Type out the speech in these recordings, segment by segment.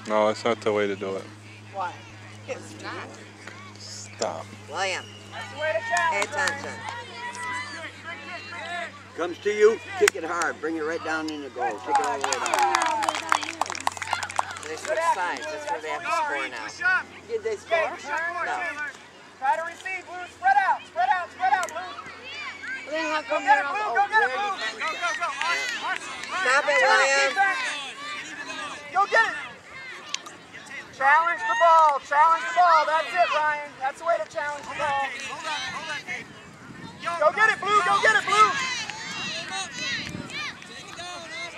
No, that's not the way to do it. Why? It's not. Stop. William, pay attention. Comes to you, kick it hard. Bring it right down in the goal. Kick it all the way down. They switch sides. That's where they have to score now. Did they score? No. Try to receive, Blue. Spread out, spread out, spread out, Blue. Well, then how Go come get they're it, all Blue. over Go get it, there? Blue. Go. Stop it, William. Go get it. Challenge the ball. Challenge the ball. That's it, Ryan. That's the way to challenge the ball. Go get it, Blue. Go get it, Blue.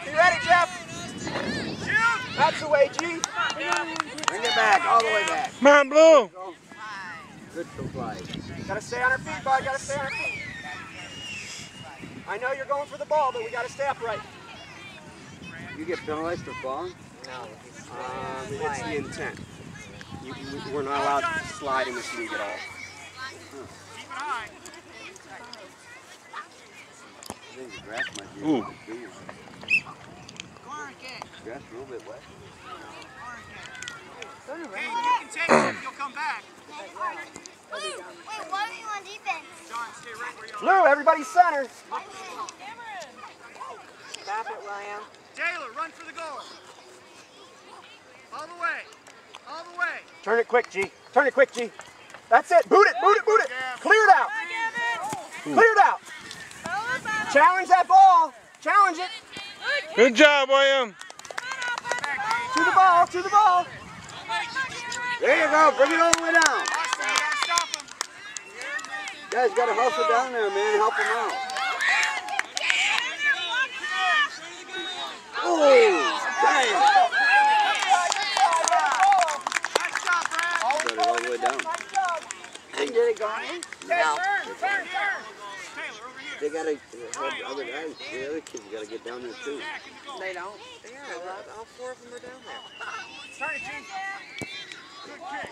You ready, Jeff? That's the way, G. Bring it back, all the way back. Come on, Blue. Good supply. Gotta stay on our feet, bud. Gotta stay on our feet. I know you're going for the ball, but we gotta stay upright. You get penalized for falling? No. It's the intent. We're not allowed to slide in this league at all. Keep an eye. I think the grass might be a Ooh. little bit bigger. Grass a little bit wet. You can take it if you'll come back. Wait, why are you on defense? John, stay right where you are. Blue, everybody center. Stop it, William. Taylor, run for the goal. All the way. All the way. Turn it quick, G. Turn it quick, G. That's it. Boot it, boot it, boot it. Clear it out. Clear it out. Challenge that ball. Challenge it. Good job, William. To the ball, to the ball. There you go, bring it all the way down. You guys got to hustle down there, man. Help them out. Oh, damn. Got it all the way down. Did it go in? No. They got to, the other guys, the other kids got to get down there too. They don't. They are. All four of them are down there. Turn it, G. Good kick.